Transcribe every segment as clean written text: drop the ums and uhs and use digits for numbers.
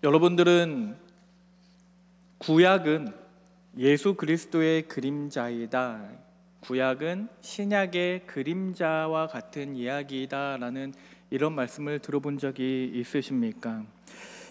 여러분들은 구약은 예수 그리스도의 그림자이다, 구약은 신약의 그림자와 같은 이야기이다라는 이런 말씀을 들어본 적이 있으십니까?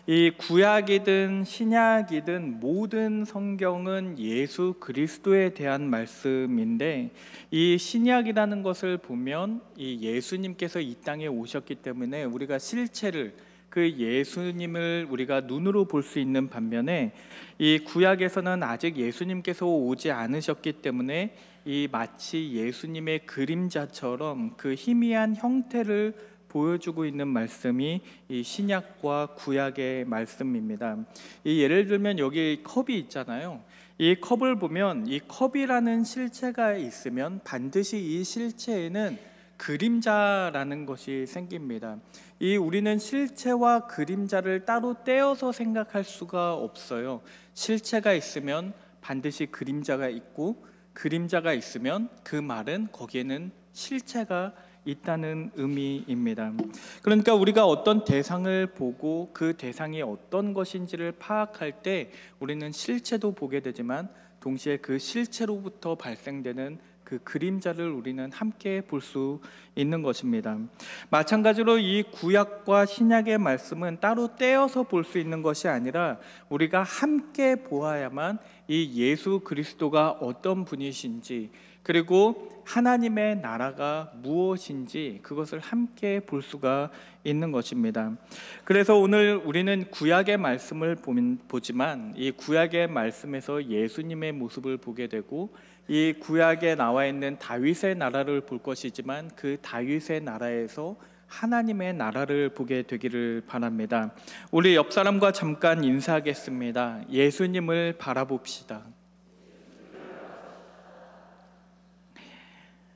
이 구약이든 신약이든 모든 성경은 예수 그리스도에 대한 말씀인데, 이 신약이라는 것을 보면 이 예수님께서 이 땅에 오셨기 때문에 우리가 실체를, 그 예수님을 우리가 눈으로 볼 수 있는 반면에, 이 구약에서는 아직 예수님께서 오지 않으셨기 때문에 이 마치 예수님의 그림자처럼 그 희미한 형태를 보여주고 있는 말씀이 이 신약과 구약의 말씀입니다. 이 예를 들면 여기 컵이 있잖아요. 이 컵을 보면 이 컵이라는 실체가 있으면 반드시 이 실체에는 그림자라는 것이 생깁니다. 이 우리는 실체와 그림자를 따로 떼어서 생각할 수가 없어요. 실체가 있으면 반드시 그림자가 있고, 그림자가 있으면 그 말은 거기에는 실체가 있다는 의미입니다. 그러니까 우리가 어떤 대상을 보고 그 대상이 어떤 것인지를 파악할 때 우리는 실체도 보게 되지만 동시에 그 실체로부터 발생되는 그 그림자를 우리는 함께 볼 수 있는 것입니다. 마찬가지로 이 구약과 신약의 말씀은 따로 떼어서 볼 수 있는 것이 아니라 우리가 함께 보아야만 이 예수 그리스도가 어떤 분이신지, 그리고 하나님의 나라가 무엇인지 그것을 함께 볼 수가 있는 것입니다. 그래서 오늘 우리는 구약의 말씀을 보지만 이 구약의 말씀에서 예수님의 모습을 보게 되고, 이 구약에 나와 있는 다윗의 나라를 볼 것이지만 그 다윗의 나라에서 하나님의 나라를 보게 되기를 바랍니다. 우리 옆 사람과 잠깐 인사하겠습니다. 예수님을 바라봅시다.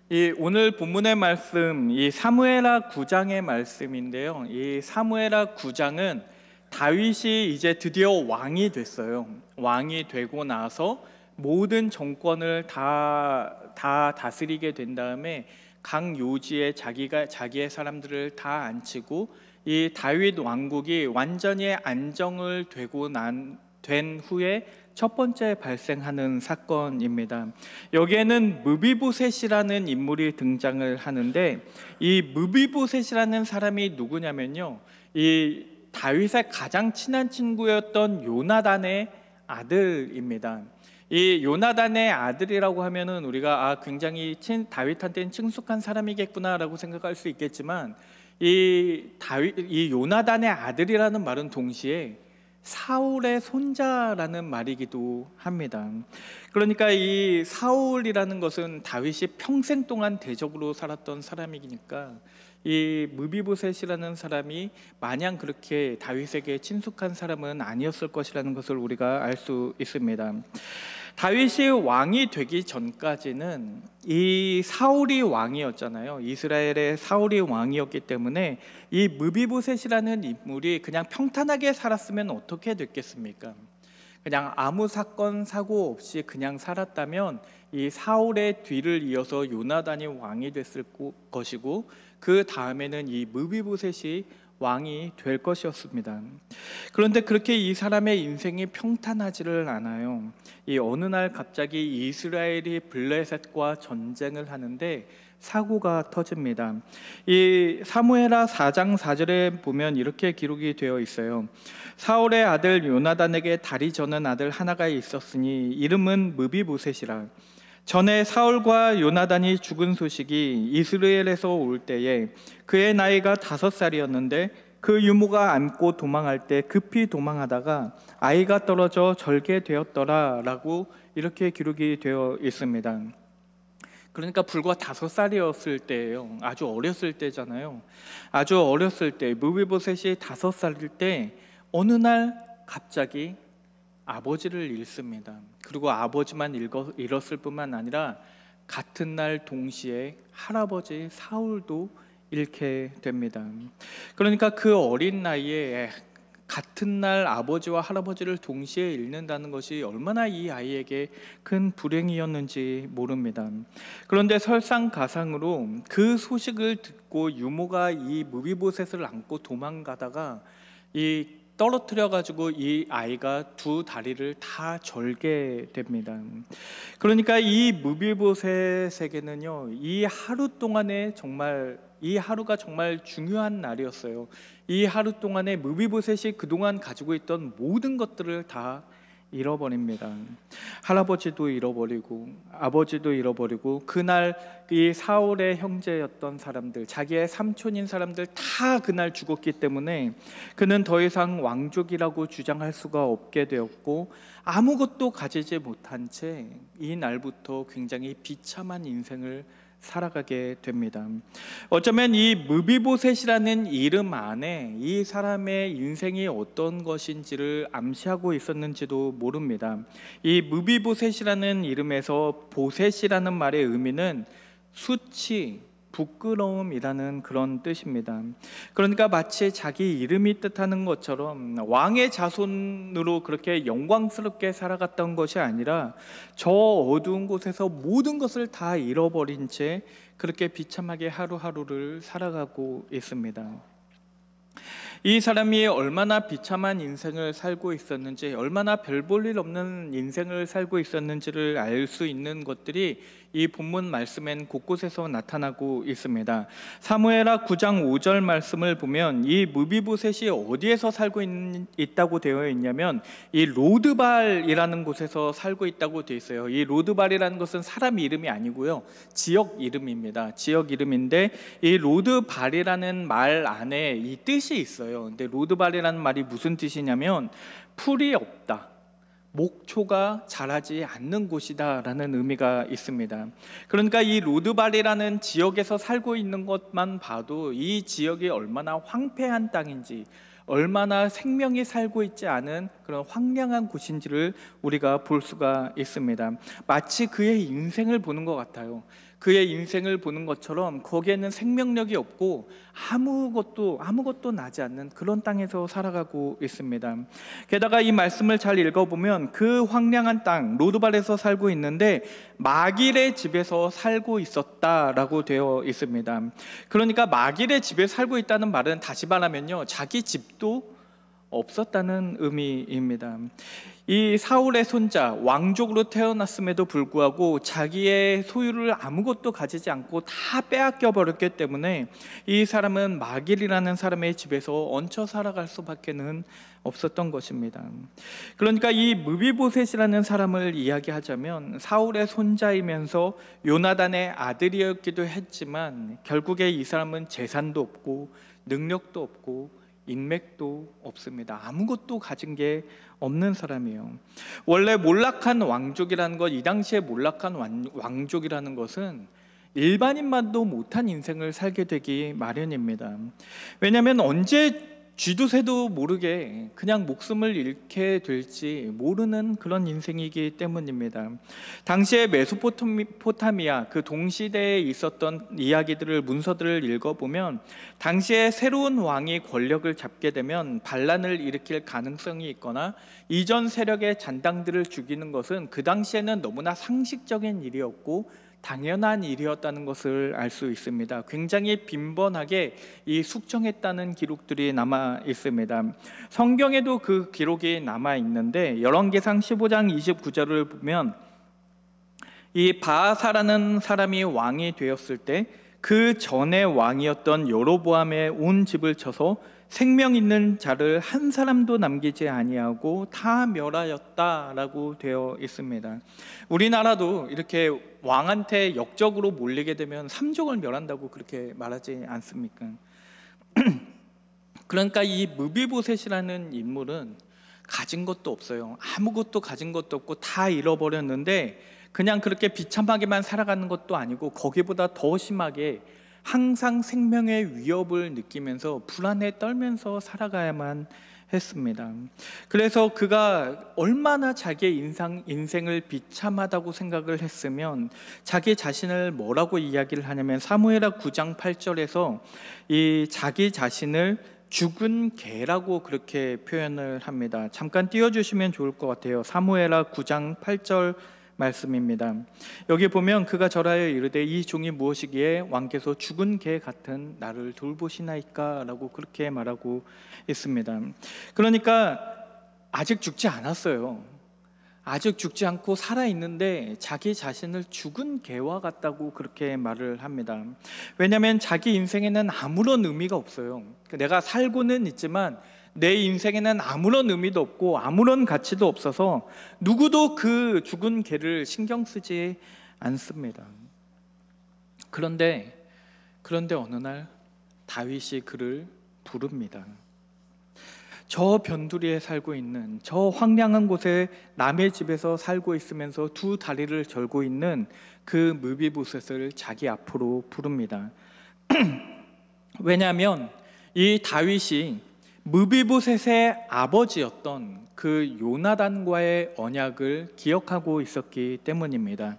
이 오늘 본문의 말씀, 이 사무엘하 9장의 말씀인데요. 이 사무엘하 9장은 다윗이 이제 드디어 왕이 됐어요. 왕이 되고 나서 모든 정권을 다 다스리게 된 다음에 각 요지에 자기의 사람들을 다 앉히고 이 다윗 왕국이 완전히 안정을 된 후에 첫 번째 발생하는 사건입니다. 여기에는 무비보셋이라는 인물이 등장을 하는데, 이 무비보셋이라는 사람이 누구냐면요, 이 다윗의 가장 친한 친구였던 요나단의 아들입니다. 이 요나단의 아들이라고 하면은 우리가 굉장히 다윗한테는 친숙한 사람이겠구나라고 생각할 수 있겠지만, 이 요나단의 아들이라는 말은 동시에 사울의 손자라는 말이기도 합니다. 그러니까 이 사울이라는 것은 다윗이 평생 동안 대적으로 살았던 사람이니까 이 무비보셋이라는 사람이 마냥 그렇게 다윗에게 친숙한 사람은 아니었을 것이라는 것을 우리가 알 수 있습니다. 다윗이 왕이 되기 전까지는 이 사울이 왕이었잖아요. 이스라엘의 사울이 왕이었기 때문에 이 무비보셋이라는 인물이 그냥 평탄하게 살았으면 어떻게 됐겠습니까? 그냥 아무 사건 사고 없이 그냥 살았다면 이 사울의 뒤를 이어서 요나단이 왕이 됐을 것이고, 그 다음에는 이 무비보셋이 왕이 될 것이었습니다. 그런데 그렇게 이 사람의 인생이 평탄하지를 않아요. 이 어느 날 갑자기 이스라엘이 블레셋과 전쟁을 하는데 사고가 터집니다. 이 사무엘하 4장 4절에 보면 이렇게 기록이 되어 있어요. 사울의 아들 요나단에게 다리 저는 아들 하나가 있었으니 이름은 무비보셋이라. 전에 사울과 요나단이 죽은 소식이 이스라엘에서 올 때에 그의 나이가 5살이었는데 그 유모가 안고 도망할 때 급히 도망하다가 아이가 떨어져 절게 되었더라 라고 이렇게 기록이 되어 있습니다. 그러니까 불과 5살이었을 때예요. 아주 어렸을 때잖아요. 아주 어렸을 때, 무비보셋이 5살일 때 어느 날 갑자기 아버지를 잃습니다. 그리고 아버지만 잃었을 뿐만 아니라 같은 날 동시에 할아버지 사울도 잃게 됩니다. 그러니까 그 어린 나이에 같은 날 아버지와 할아버지를 동시에 잃는다는 것이 얼마나 이 아이에게 큰 불행이었는지 모릅니다. 그런데 설상가상으로 그 소식을 듣고 유모가 이 무비보셋을 안고 도망가다가 이 떨어뜨려 가지고 이 아이가 두 다리를 다 절게 됩니다. 그러니까 이 무비보셋에게는요, 이 하루 동안에 정말 이 하루가 정말 중요한 날이었어요. 이 하루 동안에 무비보셋이 그동안 가지고 있던 모든 것들을 다 잃어버립니다. 할아버지도 잃어버리고 아버지도 잃어버리고 그날 이 사울의 형제였던 사람들, 자기의 삼촌인 사람들 다 그날 죽었기 때문에 그는 더 이상 왕족이라고 주장할 수가 없게 되었고 아무것도 가지지 못한 채 이 날부터 굉장히 비참한 인생을 살아가게 됩니다. 어쩌면 이 무비보셋이라는 이름 안에 이 사람의 인생이 어떤 것인지를 암시하고 있었는지도 모릅니다. 이 무비보셋이라는 이름에서 보셋이라는 말의 의미는 수치, 부끄러움이라는 그런 뜻입니다. 그러니까 마치 자기 이름이 뜻하는 것처럼 왕의 자손으로 그렇게 영광스럽게 살아갔던 것이 아니라 저 어두운 곳에서 모든 것을 다 잃어버린 채 그렇게 비참하게 하루하루를 살아가고 있습니다. 이 사람이 얼마나 비참한 인생을 살고 있었는지, 얼마나 별 볼 일 없는 인생을 살고 있었는지를 알 수 있는 것들이 이 본문 말씀엔 곳곳에서 나타나고 있습니다. 사무엘하 9장 5절 말씀을 보면 이 무비보셋이 어디에서 살고 있다고 되어 있냐면 이 로드발이라는 곳에서 살고 있다고 되어 있어요. 이 로드발이라는 것은 사람 이름이 아니고요, 지역 이름입니다. 지역 이름인데 이 로드발이라는 말 안에 이 뜻이 있어요. 근데 로드발이라는 말이 무슨 뜻이냐면 풀이 없다, 목초가 자라지 않는 곳이다 라는 의미가 있습니다. 그러니까 이 로드발이라는 지역에서 살고 있는 것만 봐도 이 지역이 얼마나 황폐한 땅인지, 얼마나 생명이 살고 있지 않은 그런 황량한 곳인지를 우리가 볼 수가 있습니다. 마치 그의 인생을 보는 것 같아요. 그의 인생을 보는 것처럼 거기에는 생명력이 없고 아무것도 나지 않는 그런 땅에서 살아가고 있습니다. 게다가 이 말씀을 잘 읽어보면 그 황량한 땅 로드발에서 살고 있는데 마길의 집에서 살고 있었다라고 되어 있습니다. 그러니까 마길의 집에 살고 있다는 말은 다시 말하면요, 자기 집도 없었다는 의미입니다. 이 사울의 손자, 왕족으로 태어났음에도 불구하고 자기의 소유를 아무것도 가지지 않고 다 빼앗겨 버렸기 때문에 이 사람은 마길이라는 사람의 집에서 얹혀 살아갈 수밖에는 없었던 것입니다. 그러니까 이 무비보셋이라는 사람을 이야기하자면 사울의 손자이면서 요나단의 아들이었기도 했지만 결국에 이 사람은 재산도 없고 능력도 없고 인맥도 없습니다. 아무것도 가진 게 없는 사람이에요. 원래 몰락한 왕족이라는 것, 이 당시에 몰락한 왕족이라는 것은 일반인만도 못한 인생을 살게 되기 마련입니다. 왜냐하면 언제 쥐도 새도 모르게 그냥 목숨을 잃게 될지 모르는 그런 인생이기 때문입니다. 당시에 메소포타미아 그 동시대에 있었던 이야기들을, 문서들을 읽어보면 당시에 새로운 왕이 권력을 잡게 되면 반란을 일으킬 가능성이 있거나 이전 세력의 잔당들을 죽이는 것은 그 당시에는 너무나 상식적인 일이었고 당연한 일이었다는 것을 알 수 있습니다. 굉장히 빈번하게 이 숙청했다는 기록들이 남아 있습니다. 성경에도 그 기록이 남아 있는데 열왕기상 15장 29절을 보면 이 바하사라는 사람이 왕이 되었을 때 그 전에 왕이었던 여로보암의 온 집을 쳐서 생명 있는 자를 한 사람도 남기지 아니하고 다 멸하였다라고 되어 있습니다. 우리나라도 이렇게 왕한테 역적으로 몰리게 되면 삼족을 멸한다고 그렇게 말하지 않습니까? 그러니까 이 무비보셋이라는 인물은 가진 것도 없어요. 아무것도 가진 것도 없고 다 잃어버렸는데 그냥 그렇게 비참하게만 살아가는 것도 아니고 거기보다 더 심하게 항상 생명의 위협을 느끼면서 불안에 떨면서 살아가야만 했습니다. 그래서 그가 얼마나 자기의 인생을 비참하다고 생각을 했으면 자기 자신을 뭐라고 이야기를 하냐면 사무엘하 9장 8절에서 이 자기 자신을 죽은 개라고 그렇게 표현을 합니다. 잠깐 띄워주시면 좋을 것 같아요. 사무엘하 9장 8절 말씀입니다. 여기 보면 그가 절하여 이르되 이 종이 무엇이기에 왕께서 죽은 개 같은 나를 돌보시나이까 라고 그렇게 말하고 있습니다. 그러니까 아직 죽지 않았어요. 아직 죽지 않고 살아있는데 자기 자신을 죽은 개와 같다고 그렇게 말을 합니다. 왜냐하면 자기 인생에는 아무런 의미가 없어요. 내가 살고는 있지만 내 인생에는 아무런 의미도 없고 아무런 가치도 없어서 누구도 그 죽은 개를 신경 쓰지 않습니다. 그런데 어느 날 다윗이 그를 부릅니다. 저 변두리에 살고 있는, 저 황량한 곳에 남의 집에서 살고 있으면서 두 다리를 절고 있는 그 무비보셋을 자기 앞으로 부릅니다. 왜냐하면 이 다윗이 무비보셋의 아버지였던 그 요나단과의 언약을 기억하고 있었기 때문입니다.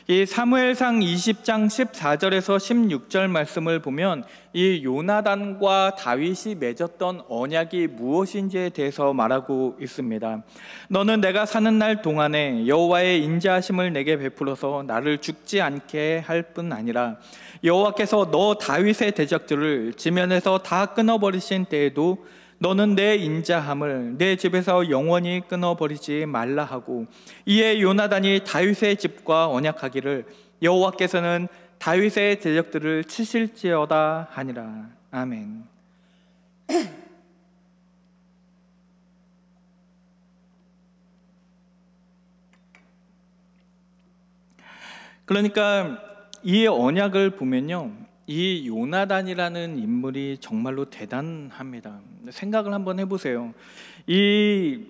이 사무엘상 20장 14절에서 16절 말씀을 보면 이 요나단과 다윗이 맺었던 언약이 무엇인지에 대해서 말하고 있습니다. 너는 내가 사는 날 동안에 여호와의 인자하심을 내게 베풀어서 나를 죽지 않게 할 뿐 아니라 여호와께서 너 다윗의 대적들을 지면에서 다 끊어버리신 때에도 너는 내 인자함을 내 집에서 영원히 끊어버리지 말라 하고, 이에 요나단이 다윗의 집과 언약하기를 여호와께서는 다윗의 대적들을 치실지어다 하니라. 아멘. 그러니까 이 언약을 보면요, 이 요나단이라는 인물이 정말로 대단합니다. 생각을 한번 해보세요. 이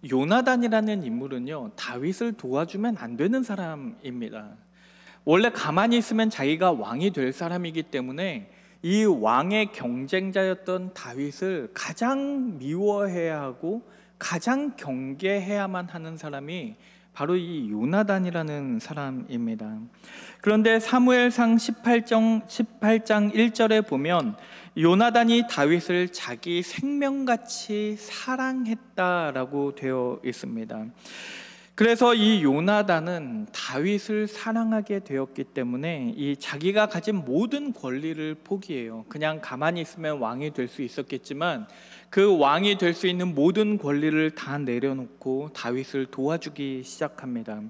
요나단이라는 인물은요, 다윗을 도와주면 안 되는 사람입니다. 원래 가만히 있으면 자기가 왕이 될 사람이기 때문에 이 왕의 경쟁자였던 다윗을 가장 미워해야 하고 가장 경계해야만 하는 사람이 바로 이 요나단이라는 사람입니다. 그런데 사무엘상 18장 1절에 보면 요나단이 다윗을 자기 생명같이 사랑했다라고 되어 있습니다. 그래서 이 요나단은 다윗을 사랑하게 되었기 때문에 이 자기가 가진 모든 권리를 포기해요. 그냥 가만히 있으면 왕이 될 수 있었겠지만 그 왕이 될 수 있는 모든 권리를 다 내려놓고 다윗을 도와주기 시작합니다.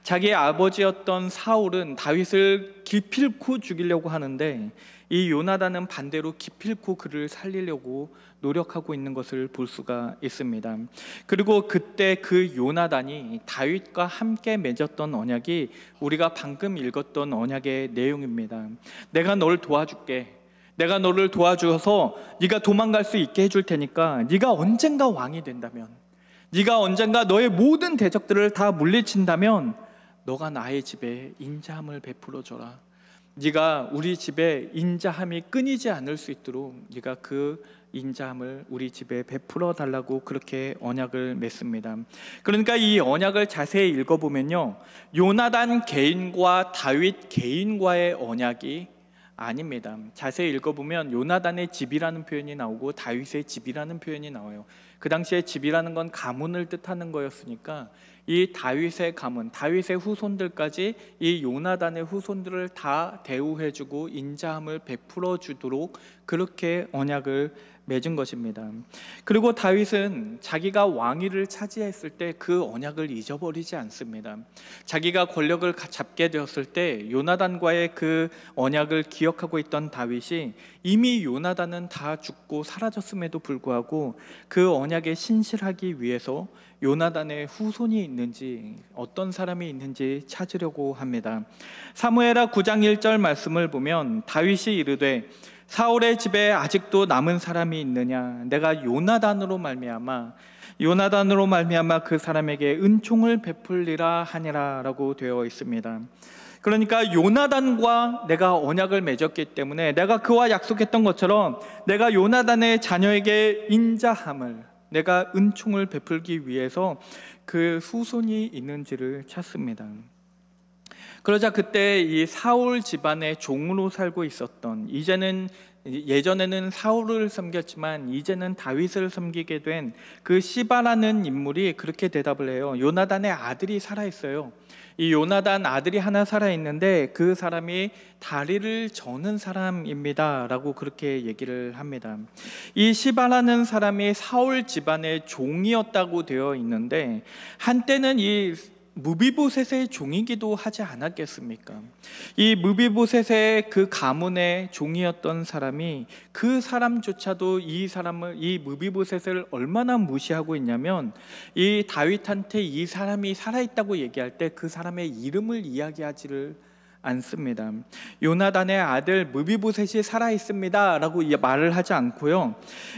자기의 아버지였던 사울은 다윗을 기필코 죽이려고 하는데 이 요나단은 반대로 기필코 그를 살리려고 노력하고 있는 것을 볼 수가 있습니다. 그리고 그때 그 요나단이 다윗과 함께 맺었던 언약이 우리가 방금 읽었던 언약의 내용입니다. 내가 널 도와줄게. 내가 너를 도와주어서 네가 도망갈 수 있게 해줄 테니까 네가 언젠가 왕이 된다면, 네가 언젠가 너의 모든 대적들을 다 물리친다면 너가 나의 집에 인자함을 베풀어줘라. 네가 우리 집에 인자함이 끊이지 않을 수 있도록 네가 그 인자함을 우리 집에 베풀어 달라고 그렇게 언약을 맺습니다. 그러니까 이 언약을 자세히 읽어보면요, 요나단 개인과 다윗 개인과의 언약이 아닙니다. 자세히 읽어보면 요나단의 집이라는 표현이 나오고 다윗의 집이라는 표현이 나와요. 그 당시에 집이라는 건 가문을 뜻하는 거였으니까 이 다윗의 가문, 다윗의 후손들까지 이 요나단의 후손들을 다 대우해주고 인자함을 베풀어 주도록 그렇게 언약을 맺은 것입니다. 그리고 다윗은 자기가 왕위를 차지했을 때 그 언약을 잊어버리지 않습니다. 자기가 권력을 잡게 되었을 때 요나단과의 그 언약을 기억하고 있던 다윗이 이미 요나단은 다 죽고 사라졌음에도 불구하고 그 언약에 신실하기 위해서 요나단의 후손이 있는지 어떤 사람이 있는지 찾으려고 합니다. 사무엘하 9장 1절 말씀을 보면 다윗이 이르되 사울의 집에 아직도 남은 사람이 있느냐? 내가 요나단으로 말미암아 그 사람에게 은총을 베풀리라 하니라 라고 되어 있습니다. 그러니까 요나단과 내가 언약을 맺었기 때문에 내가 그와 약속했던 것처럼 내가 요나단의 자녀에게 인자함을, 내가 은총을 베풀기 위해서 그 후손이 있는지를 찾습니다. 그러자 그때 이 사울 집안의 종으로 살고 있었던, 예전에는 사울을 섬겼지만 이제는 다윗을 섬기게 된 그 시바라는 인물이 그렇게 대답을 해요. 요나단의 아들이 살아있어요. 이 요나단 아들이 하나 살아있는데 그 사람이 다리를 저는 사람입니다 라고 그렇게 얘기를 합니다. 이 시바라는 사람이 사울 집안의 종이었다고 되어 있는데, 한때는 이 무비보셋의 종이기도 하지 않았겠습니까? 이 무비보셋의 그 가문의 종이었던 사람이, 그 사람조차도 이 무비보셋을 얼마나 무시하고 있냐면, 이 다윗한테 이 사람이 살아있다고 얘기할 때 그 사람의 이름을 이야기하지를 않습니다. 요나단의 아들 무비보셋이 살아있습니다 라고 말을 하지 않고요,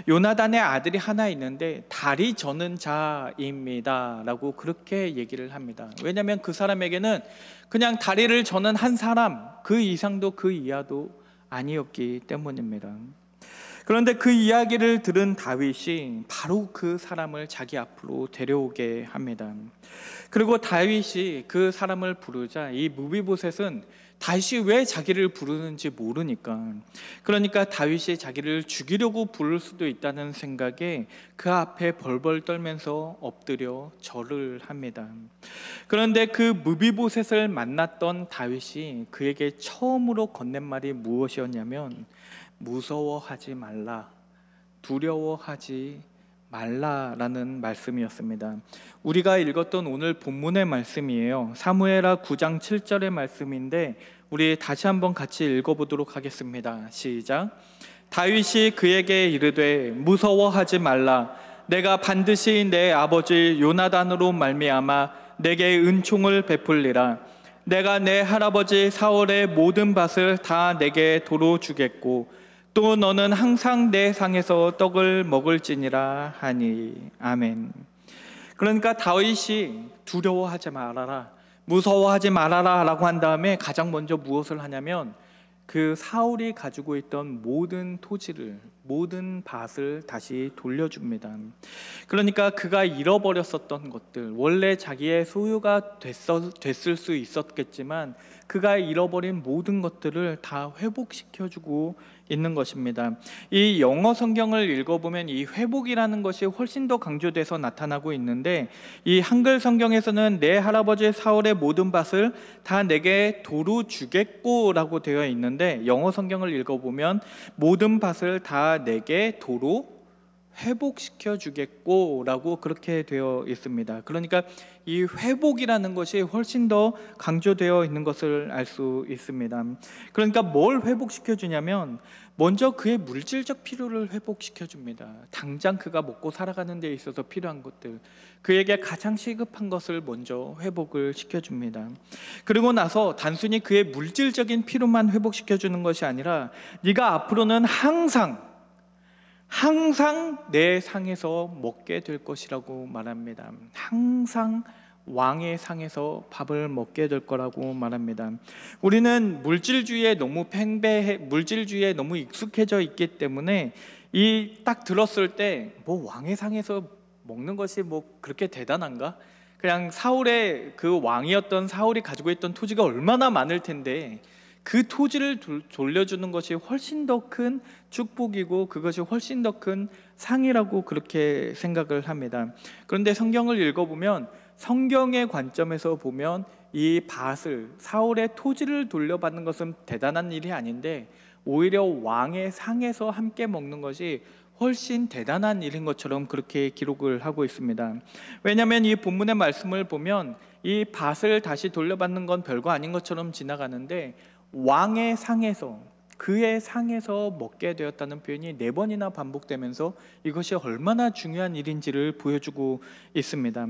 요나단의 아들이 하나 있는데 다리 저는 자입니다 라고 그렇게 얘기를 합니다. 왜냐하면 그 사람에게는 그냥 다리를 저는 한 사람, 그 이상도 그 이하도 아니었기 때문입니다. 그런데 그 이야기를 들은 다윗이 바로 그 사람을 자기 앞으로 데려오게 합니다. 그리고 다윗이 그 사람을 부르자 이 무비보셋은 다윗이 왜 자기를 부르는지 모르니까, 그러니까 다윗이 자기를 죽이려고 부를 수도 있다는 생각에 그 앞에 벌벌 떨면서 엎드려 절을 합니다. 그런데 그 무비보셋을 만났던 다윗이 그에게 처음으로 건넨 말이 무엇이었냐면, 무서워하지 말라, 두려워하지 말라라는 말씀이었습니다. 우리가 읽었던 오늘 본문의 말씀이에요. 사무엘하 9장 7절의 말씀인데 우리 다시 한번 같이 읽어보도록 하겠습니다. 시작. 다윗이 그에게 이르되 무서워하지 말라, 내가 반드시 내 아버지 요나단으로 말미암아 내게 은총을 베풀리라. 내가 내 할아버지 사울의 모든 밭을 다 내게 도로 주겠고 또 너는 항상 내 상에서 떡을 먹을지니라 하니. 아멘. 그러니까 다윗이 두려워하지 말아라, 무서워하지 말아라 라고 한 다음에 가장 먼저 무엇을 하냐면, 그 사울이 가지고 있던 모든 토지를, 모든 밭을 다시 돌려줍니다. 그러니까 그가 잃어버렸었던 것들, 원래 자기의 소유가 됐을 수 있었겠지만 그가 잃어버린 모든 것들을 다 회복시켜주고 있는 것입니다. 이 영어 성경을 읽어보면 이 회복이라는 것이 훨씬 더 강조돼서 나타나고 있는데, 이 한글 성경에서는 내 할아버지 사울의 모든 밭을 다 내게 도로 주겠고 라고 되어 있는데, 영어 성경을 읽어보면 모든 밭을 다 내게 도로 회복시켜 주겠고 라고 그렇게 되어 있습니다. 그러니까 이 회복이라는 것이 훨씬 더 강조되어 있는 것을 알 수 있습니다. 그러니까 뭘 회복시켜 주냐면, 먼저 그의 물질적 필요를 회복시켜 줍니다. 당장 그가 먹고 살아가는 데 있어서 필요한 것들, 그에게 가장 시급한 것을 먼저 회복을 시켜줍니다. 그리고 나서 단순히 그의 물질적인 필요만 회복시켜 주는 것이 아니라, 네가 앞으로는 항상 내 상에서 먹게 될 것이라고 말합니다. 항상 왕의 상에서 밥을 먹게 될 거라고 말합니다. 우리는 물질주의에 너무 물질주의에 너무 익숙해져 있기 때문에 이 딱 들었을 때 뭐 왕의 상에서 먹는 것이 뭐 그렇게 대단한가? 그냥 사울의 그 왕이었던 사울이 가지고 있던 토지가 얼마나 많을 텐데 그 토지를 돌려주는 것이 훨씬 더 큰 축복이고 그것이 훨씬 더 큰 상이라고 그렇게 생각을 합니다. 그런데 성경을 읽어보면, 성경의 관점에서 보면 이 밭을, 사울의 토지를 돌려받는 것은 대단한 일이 아닌데 오히려 왕의 상에서 함께 먹는 것이 훨씬 대단한 일인 것처럼 그렇게 기록을 하고 있습니다. 왜냐하면 이 본문의 말씀을 보면 이 밭을 다시 돌려받는 건 별거 아닌 것처럼 지나가는데, 왕의 상에서, 그의 상에서 먹게 되었다는 표현이 4번이나 반복되면서 이것이 얼마나 중요한 일인지를 보여주고 있습니다.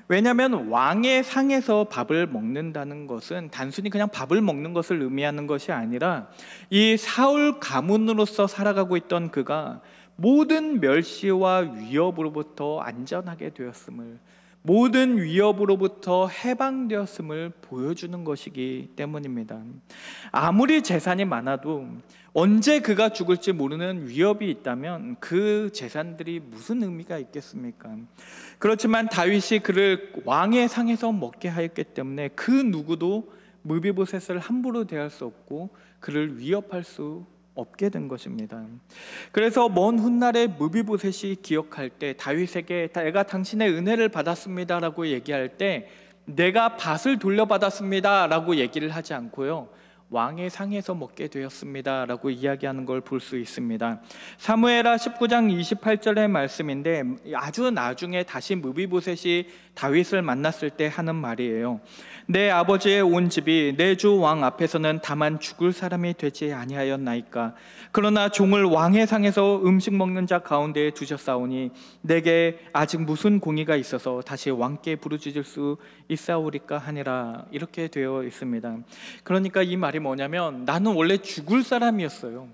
왜냐하면 왕의 상에서 밥을 먹는다는 것은 단순히 그냥 밥을 먹는 것을 의미하는 것이 아니라, 이 사울 가문으로서 살아가고 있던 그가 모든 멸시와 위협으로부터 안전하게 되었음을, 모든 위협으로부터 해방되었음을 보여주는 것이기 때문입니다. 아무리 재산이 많아도 언제 그가 죽을지 모르는 위협이 있다면 그 재산들이 무슨 의미가 있겠습니까? 그렇지만 다윗이 그를 왕의 상에서 먹게 하였기 때문에 그 누구도 무비보셋을 함부로 대할 수 없고 그를 위협할 수 없게 된 것입니다. 그래서 먼 훗날에 무비보셋이 기억할 때 다윗에게 내가 당신의 은혜를 받았습니다라고 얘기할 때 내가 밭을 돌려받았습니다라고 얘기를 하지 않고요, 왕의 상에서 먹게 되었습니다라고 이야기하는 걸 볼 수 있습니다. 사무엘하 19장 28절의 말씀인데 아주 나중에 다시 무비보셋이 다윗을 만났을 때 하는 말이에요. 내 아버지의 온 집이 내 주 왕 앞에서는 다만 죽을 사람이 되지 아니하였나이까. 그러나 종을 왕의 상에서 음식 먹는 자 가운데에 두셨사오니 내게 아직 무슨 공의가 있어서 다시 왕께 부르짖을 수 있사오리까 하니라. 이렇게 되어 있습니다. 그러니까 이 말이 뭐냐면 나는 원래 죽을 사람이었어요.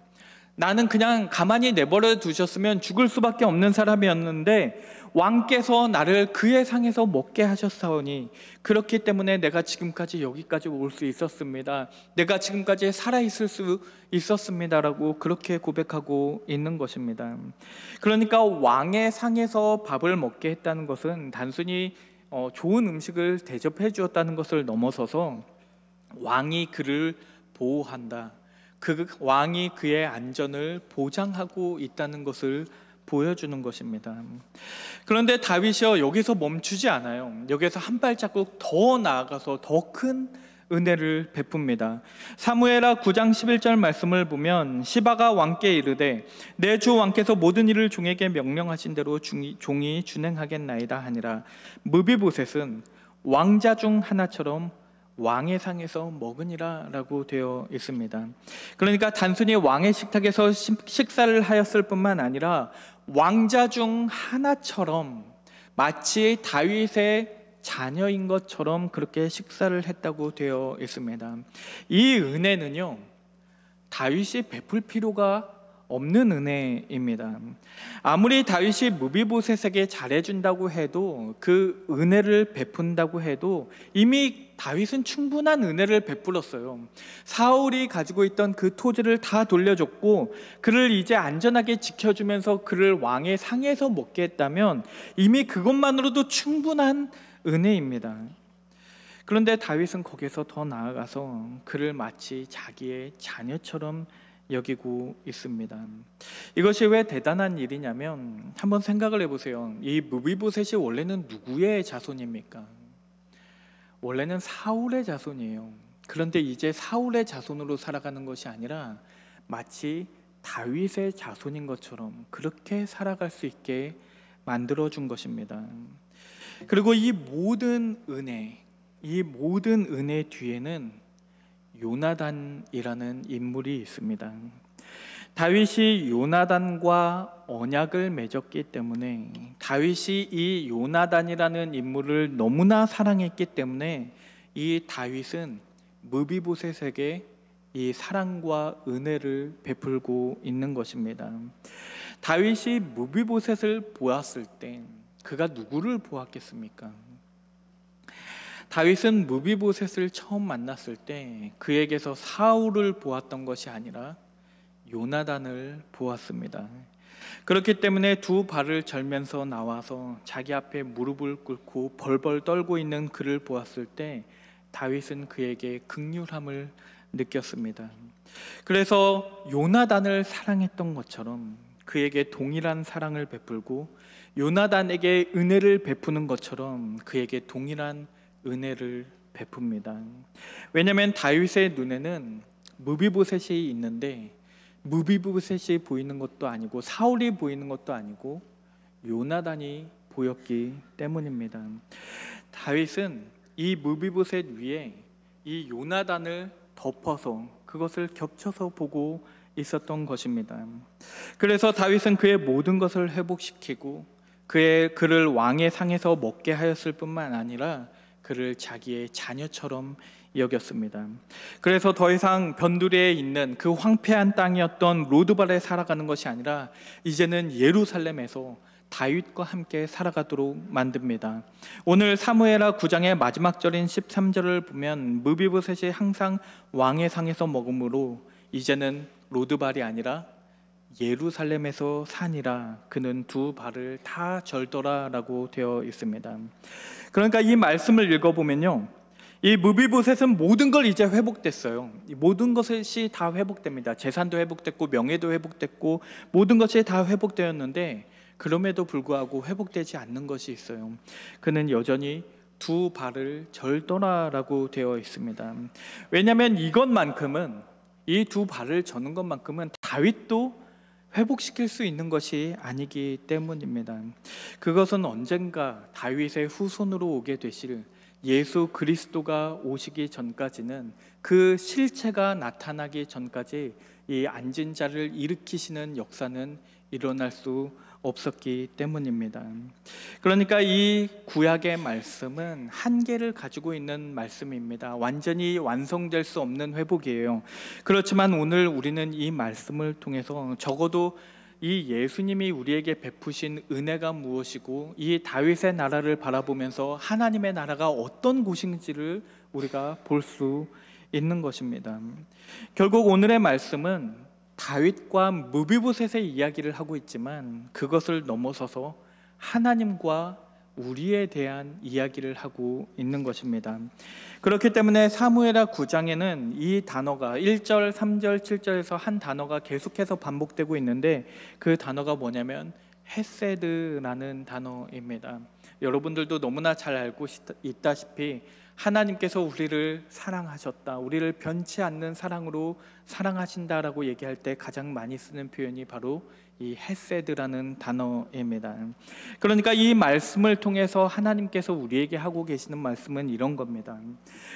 나는 그냥 가만히 내버려 두셨으면 죽을 수밖에 없는 사람이었는데 왕께서 나를 그의 상에서 먹게 하셨사오니 그렇기 때문에 내가 지금까지 여기까지 올 수 있었습니다. 내가 지금까지 살아있을 수 있었습니다라고 그렇게 고백하고 있는 것입니다. 그러니까 왕의 상에서 밥을 먹게 했다는 것은 단순히 좋은 음식을 대접해 주었다는 것을 넘어서서 왕이 그를 보호한다, 그 왕이 그의 안전을 보장하고 있다는 것을 보여주는 것입니다. 그런데 다윗이요, 여기서 멈추지 않아요. 여기서 한 발자국 더 나아가서 더 큰 은혜를 베풉니다. 사무엘하 9장 11절 말씀을 보면 시바가 왕께 이르되 내 주 왕께서 모든 일을 종에게 명령하신 대로 종이 준행하겠나이다 하니라. 무비보셋은 왕자 중 하나처럼 왕의 상에서 먹으니라 라고 되어 있습니다. 그러니까 단순히 왕의 식탁에서 식사를 하였을 뿐만 아니라 왕자 중 하나처럼 마치 다윗의 자녀인 것처럼 그렇게 식사를 했다고 되어 있습니다. 이 은혜는요, 다윗이 베풀 필요가 없는 은혜입니다. 아무리 다윗이 무비보셋에게 잘해준다고 해도, 그 은혜를 베푼다고 해도 이미 다윗은 충분한 은혜를 베풀었어요. 사울이 가지고 있던 그 토지를 다 돌려줬고 그를 이제 안전하게 지켜주면서 그를 왕의 상에서 먹게 했다면 이미 그것만으로도 충분한 은혜입니다. 그런데 다윗은 거기서 더 나아가서 그를 마치 자기의 자녀처럼 여기고 있습니다. 이것이 왜 대단한 일이냐면 한번 생각을 해보세요. 이 무비보셋이 원래는 누구의 자손입니까? 원래는 사울의 자손이에요. 그런데 이제 사울의 자손으로 살아가는 것이 아니라 마치 다윗의 자손인 것처럼 그렇게 살아갈 수 있게 만들어준 것입니다. 그리고 이 모든 은혜 뒤에는 요나단이라는 인물이 있습니다. 다윗이 요나단과 언약을 맺었기 때문에, 다윗이 이 요나단이라는 인물을 너무나 사랑했기 때문에 이 다윗은 무비보셋에게 이 사랑과 은혜를 베풀고 있는 것입니다. 다윗이 무비보셋을 보았을 때 그가 누구를 보았겠습니까? 다윗은 무비보셋을 처음 만났을 때 그에게서 사울을 보았던 것이 아니라 요나단을 보았습니다. 그렇기 때문에 두 발을 절면서 나와서 자기 앞에 무릎을 꿇고 벌벌 떨고 있는 그를 보았을 때 다윗은 그에게 긍휼함을 느꼈습니다. 그래서 요나단을 사랑했던 것처럼 그에게 동일한 사랑을 베풀고 요나단에게 은혜를 베푸는 것처럼 그에게 동일한 은혜를 베풉니다. 왜냐하면 다윗의 눈에는 무비보셋이 있는데 무비보셋이 보이는 것도 아니고 사울이 보이는 것도 아니고 요나단이 보였기 때문입니다. 다윗은 이 무비보셋 위에 이 요나단을 덮어서 그것을 겹쳐서 보고 있었던 것입니다. 그래서 다윗은 그의 모든 것을 회복시키고 그를 왕의 상에서 먹게 하였을 뿐만 아니라 그를 자기의 자녀처럼 여겼습니다. 그래서 더 이상 변두리에 있는 그 황폐한 땅이었던 로드발에 살아가는 것이 아니라 이제는 예루살렘에서 다윗과 함께 살아가도록 만듭니다. 오늘 사무엘하 9장의 마지막 절인 13절을 보면 무비보셋이 항상 왕의 상에서 먹음으로 이제는 로드발이 아니라 예루살렘에서 사니라. 그는 두 발을 다 절더라 라고 되어 있습니다. 그러니까 이 말씀을 읽어보면요, 이 무비보셋은 모든 걸 이제 회복됐어요. 모든 것이 다 회복됩니다. 재산도 회복됐고 명예도 회복됐고 모든 것이 다 회복되었는데 그럼에도 불구하고 회복되지 않는 것이 있어요. 그는 여전히 두 발을 절더라라고 되어 있습니다. 왜냐하면 이것만큼은, 이 두 발을 저는 것만큼은 다윗도 회복시킬 수 있는 것이 아니기 때문입니다. 그것은 언젠가 다윗의 후손으로 오게 되실 예수 그리스도가 오시기 전까지는, 그 실체가 나타나기 전까지 이 앉은 자를 일으키시는 역사는 일어날 수 없었기 때문입니다. 그러니까 이 구약의 말씀은 한계를 가지고 있는 말씀입니다. 완전히 완성될 수 없는 회복이에요. 그렇지만 오늘 우리는 이 말씀을 통해서 적어도 이 예수님이 우리에게 베푸신 은혜가 무엇이고 이 다윗의 나라를 바라보면서 하나님의 나라가 어떤 곳인지를 우리가 볼 수 있는 것입니다. 결국 오늘의 말씀은 다윗과 무비보셋의 이야기를 하고 있지만 그것을 넘어서서 하나님과 우리에 대한 이야기를 하고 있는 것입니다. 그렇기 때문에 사무엘하 9장에는 이 단어가 1절, 3절, 7절에서 한 단어가 계속해서 반복되고 있는데 그 단어가 뭐냐면 헤세드라는 단어입니다. 여러분들도 너무나 잘 알고 있다시피 하나님께서 우리를 사랑하셨다, 우리를 변치 않는 사랑으로 사랑하신다라고 얘기할 때 가장 많이 쓰는 표현이 바로 이 헤세드라는 단어입니다. 그러니까 이 말씀을 통해서 하나님께서 우리에게 하고 계시는 말씀은 이런 겁니다.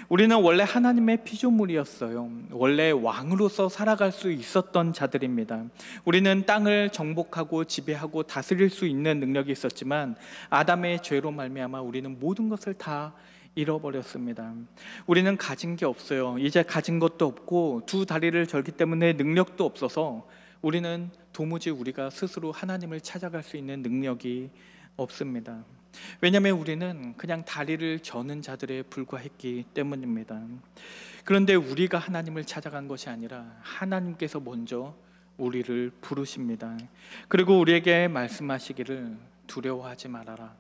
우리는 원래 하나님의 피조물이었어요. 원래 왕으로서 살아갈 수 있었던 자들입니다. 우리는 땅을 정복하고 지배하고 다스릴 수 있는 능력이 있었지만 아담의 죄로 말미암아 우리는 모든 것을 다 잃어버렸습니다. 우리는 가진 게 없어요. 이제 가진 것도 없고 두 다리를 절기 때문에 능력도 없어서 우리는 도무지 우리가 스스로 하나님을 찾아갈 수 있는 능력이 없습니다. 왜냐하면 우리는 그냥 다리를 저는 자들에 불과했기 때문입니다. 그런데 우리가 하나님을 찾아간 것이 아니라 하나님께서 먼저 우리를 부르십니다. 그리고 우리에게 말씀하시기를 두려워하지 말아라,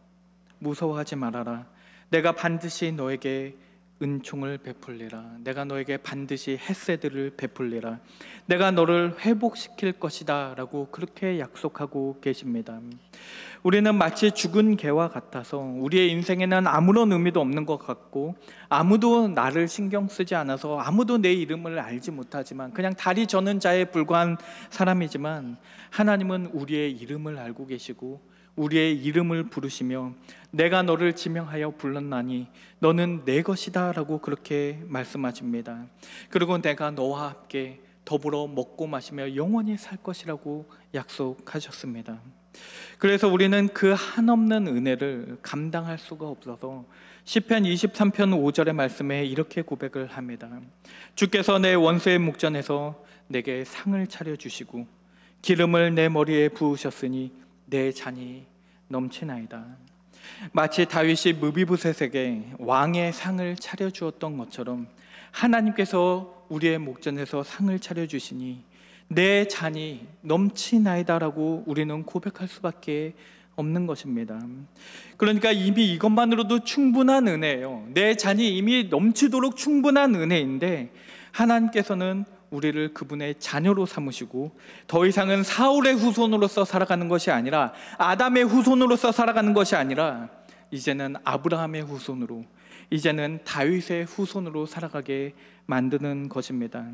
무서워하지 말아라, 내가 반드시 너에게 은총을 베풀리라, 내가 너에게 반드시 헤세드를 베풀리라, 내가 너를 회복시킬 것이다 라고 그렇게 약속하고 계십니다. 우리는 마치 죽은 개와 같아서 우리의 인생에는 아무런 의미도 없는 것 같고 아무도 나를 신경 쓰지 않아서 아무도 내 이름을 알지 못하지만 그냥 다리 저는 자에 불과한 사람이지만 하나님은 우리의 이름을 알고 계시고 우리의 이름을 부르시며 내가 너를 지명하여 불렀나니 너는 내 것이다 라고 그렇게 말씀하십니다. 그리고 내가 너와 함께 더불어 먹고 마시며 영원히 살 것이라고 약속하셨습니다. 그래서 우리는 그 한없는 은혜를 감당할 수가 없어서 시편 23편 5절의 말씀에 이렇게 고백을 합니다. 주께서 내 원수의 목전에서 내게 상을 차려주시고 기름을 내 머리에 부으셨으니 내 잔이 넘치나이다. 마치 다윗이 무비보셋에게 왕의 상을 차려주었던 것처럼 하나님께서 우리의 목전에서 상을 차려주시니 내 잔이 넘치나이다라고 우리는 고백할 수밖에 없는 것입니다. 그러니까 이미 이것만으로도 충분한 은혜예요. 내 잔이 이미 넘치도록 충분한 은혜인데 하나님께서는 우리를 그분의 자녀로 삼으시고 더 이상은 사울의 후손으로서 살아가는 것이 아니라 아담의 후손으로서 살아가는 것이 아니라 이제는 아브라함의 후손으로, 이제는 다윗의 후손으로 살아가게 만드는 것입니다.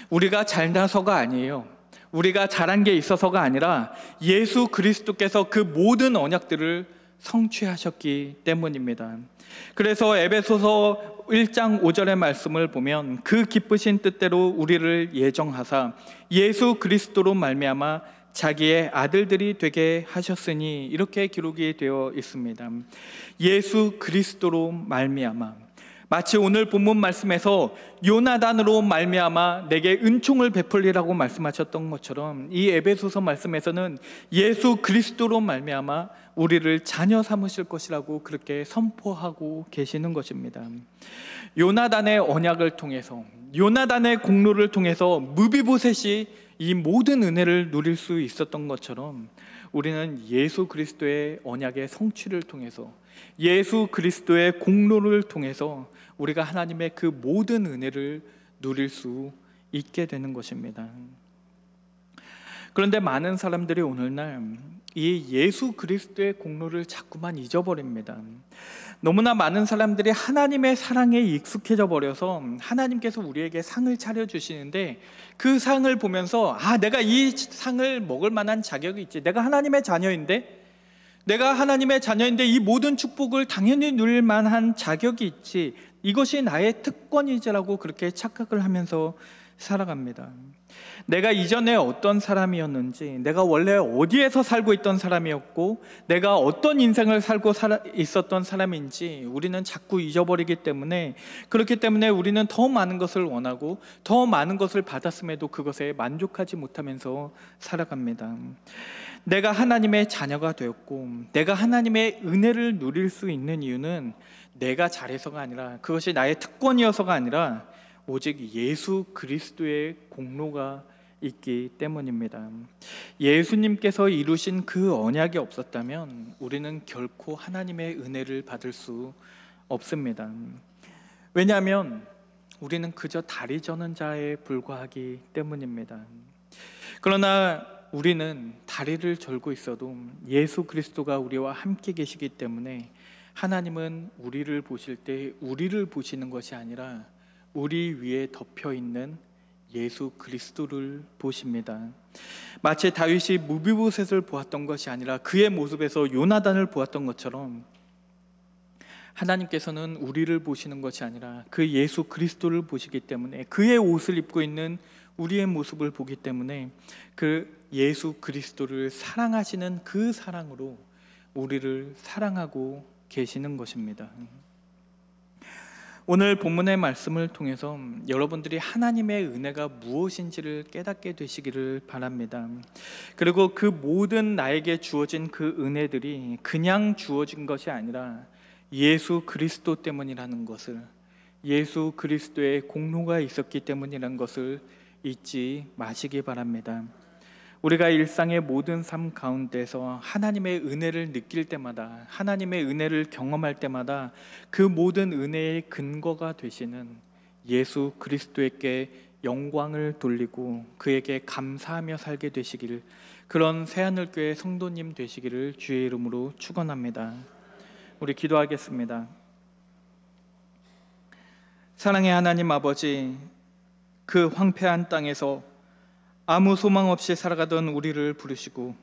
우리가 잘나서가 아니에요. 우리가 잘한 게 있어서가 아니라 예수 그리스도께서 그 모든 언약들을 성취하셨기 때문입니다. 그래서 에베소서 1장 5절의 말씀을 보면 그 기쁘신 뜻대로 우리를 예정하사 예수 그리스도로 말미암아 자기의 아들들이 되게 하셨으니 이렇게 기록이 되어 있습니다. 예수 그리스도로 말미암아, 마치 오늘 본문 말씀에서 요나단으로 말미암아 내게 은총을 베풀리라고 말씀하셨던 것처럼 이 에베소서 말씀에서는 예수 그리스도로 말미암아 우리를 자녀 삼으실 것이라고 그렇게 선포하고 계시는 것입니다. 요나단의 언약을 통해서, 요나단의 공로를 통해서 무비보셋이 이 모든 은혜를 누릴 수 있었던 것처럼 우리는 예수 그리스도의 언약의 성취를 통해서, 예수 그리스도의 공로를 통해서 우리가 하나님의 그 모든 은혜를 누릴 수 있게 되는 것입니다. 그런데 많은 사람들이 오늘날 이 예수 그리스도의 공로를 자꾸만 잊어버립니다. 너무나 많은 사람들이 하나님의 사랑에 익숙해져 버려서 하나님께서 우리에게 상을 차려주시는데 그 상을 보면서 내가 이 상을 먹을 만한 자격이 있지, 내가 하나님의 자녀인데 이 모든 축복을 당연히 누릴 만한 자격이 있지, 이것이 나의 특권이지라고 그렇게 착각을 하면서 살아갑니다. 내가 이전에 어떤 사람이었는지, 내가 원래 어디에서 살고 있던 사람이었고, 내가 어떤 인생을 살고 있었던 사람인지 우리는 자꾸 잊어버리기 때문에, 그렇기 때문에 우리는 더 많은 것을 원하고 더 많은 것을 받았음에도 그것에 만족하지 못하면서 살아갑니다. 내가 하나님의 자녀가 되었고 내가 하나님의 은혜를 누릴 수 있는 이유는 내가 잘해서가 아니라, 그것이 나의 특권이어서가 아니라 오직 예수 그리스도의 공로가 있기 때문입니다. 예수님께서 이루신 그 언약이 없었다면 우리는 결코 하나님의 은혜를 받을 수 없습니다. 왜냐하면 우리는 그저 다리 저는 자에 불과하기 때문입니다. 그러나 우리는 다리를 절고 있어도 예수 그리스도가 우리와 함께 계시기 때문에 하나님은 우리를 보실 때 우리를 보시는 것이 아니라 우리 위에 덮여 있는 예수 그리스도를 보십니다. 마치 다윗이 무비보셋을 보았던 것이 아니라 그의 모습에서 요나단을 보았던 것처럼 하나님께서는 우리를 보시는 것이 아니라 그 예수 그리스도를 보시기 때문에, 그의 옷을 입고 있는 우리의 모습을 보기 때문에 그 예수 그리스도를 사랑하시는 그 사랑으로 우리를 사랑하고 계시는 것입니다. 오늘 본문의 말씀을 통해서 여러분들이 하나님의 은혜가 무엇인지를 깨닫게 되시기를 바랍니다. 그리고 그 모든 나에게 주어진 그 은혜들이 그냥 주어진 것이 아니라 예수 그리스도 때문이라는 것을, 예수 그리스도의 공로가 있었기 때문이라는 것을 잊지 마시기 바랍니다. 우리가 일상의 모든 삶 가운데서 하나님의 은혜를 느낄 때마다, 하나님의 은혜를 경험할 때마다 그 모든 은혜의 근거가 되시는 예수 그리스도에게 영광을 돌리고 그에게 감사하며 살게 되시기를, 그런 새하늘교회 성도님 되시기를 주의 이름으로 축원합니다. 우리 기도하겠습니다. 사랑의 하나님 아버지, 그 황폐한 땅에서 아무 소망 없이 살아가던 우리를 부르시고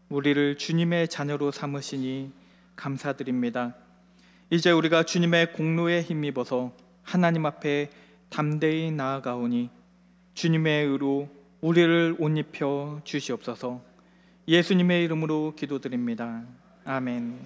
우리를 주님의 자녀로 삼으시니 감사드립니다. 이제 우리가 주님의 공로에 힘입어서 하나님 앞에 담대히 나아가오니 주님의 의로 우리를 옷 입혀 주시옵소서. 예수님의 이름으로 기도드립니다. 아멘.